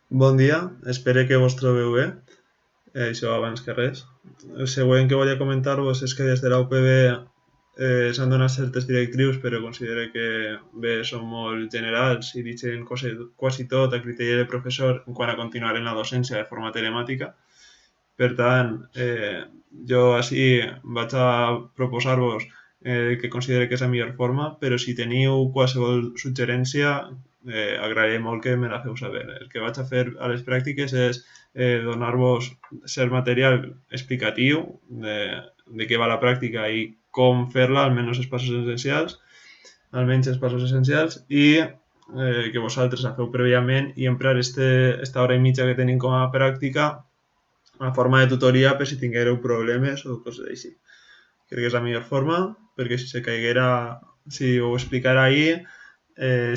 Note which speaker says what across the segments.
Speaker 1: Bon dia, espero que vos trobeu bé. Això abans que res. El següent que volia comentar-vos és que des de la UPB s'han donat certes directrius, però considero que bé, són molt generals i deixen quasi tot a criteri del professor en quant a continuar en la docència de forma telemàtica. Per tant, jo així vaig a proposar-vos que considere que és la millor forma, però si teniu qualsevol suggerència, agrairé molt que me la feu saber. El que vaig a fer a les pràctiques és donar-vos cert material explicatiu de què va la pràctica i com fer-la, almenys els passos essencials, i que vosaltres la feu prèviament i emprar esta hora i mitja que tenim com a pràctica a forma de tutoria per si tinguéreu problemes o coses així. Crec que és la millor forma, perquè si se caiguera, si ho explicara ahir,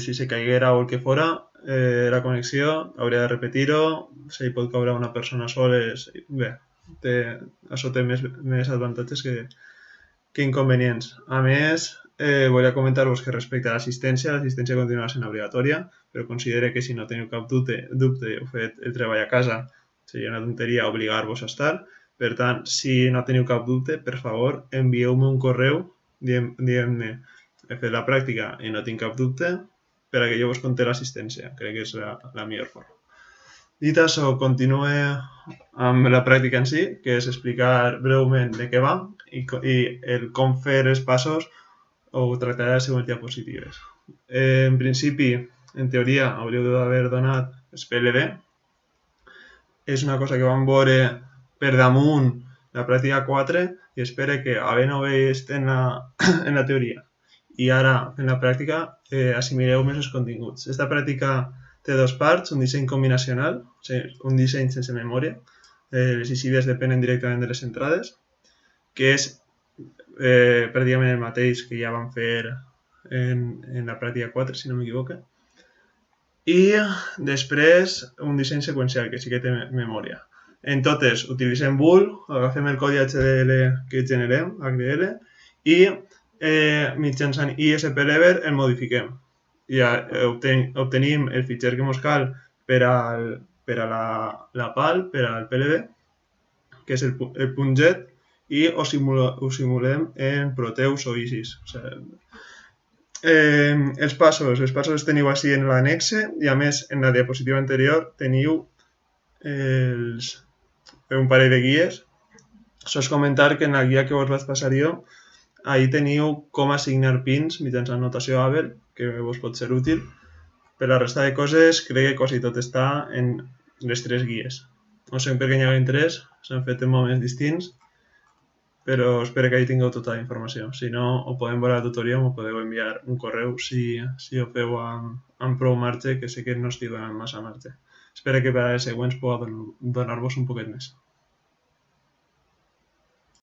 Speaker 1: si se caiguera o el que fora, la connexió, hauria de repetir-ho, si hi pot caure una persona sola, bé, això té més avantatges que inconvenients. A més, volia comentar-vos que respecte a l'assistència continua sent obligatòria, però considere que si no teniu cap dubte heu fet el treball a casa, seria una tonteria obligar-vos a estar. Per tant, si no teniu cap dubte, per favor, envieu-me un correu dient-me he fet la pràctica i no tinc cap dubte per a que jo vos conté l'assistència. Crec que és la millor forma. Dit això, continue amb la pràctica en si, que és explicar breument de què va i el com fer els passos ho tractaré a les següents diapositives. En principi, en teoria, hauríeu d'haver donat els PLD. És una cosa que vam veure per damunt la pràctica 4 i espero que, havent-ho vist en la teoria i ara en la pràctica, assimileu més els continguts. Esta pràctica té dos parts, un disseny combinacional, o sigui, un disseny sense memòria, les eixides depenen directament de les entrades, que és pràcticament el mateix que ja vam fer en la pràctica 4, si no m'equivoque. I després un disseny seqüencial, que sí que té memòria. En totes utilitzem bool, agafem el codi HDL que generem, HDL, i mitjançant ISPLever el modifiquem. I obtenim el fitxer que ens cal per a la PAL, per al PLD, que és el .jet, i ho simulem en Proteus o Isis. O sigui, els passos els teniu així en l'annexe i a més en la diapositiva anterior teniu un parell de guies. Sols comentar que en la guia que us vaig passar jo ahí teniu com assignar pins mitjançant notació Abel, que vos pot ser útil. Per la resta de coses crec que quasi tot està en les tres guies. No sé per què n'hi ha 3, s'han fet en moments distints, però espero que hi tingueu tota la informació. Si no, ho podem veure a la tutoria o m'ho podeu enviar un correu si ho feu amb prou marge, que sé que no estic donant massa marge. Espero que per a les següents puc donar-vos un poquet més.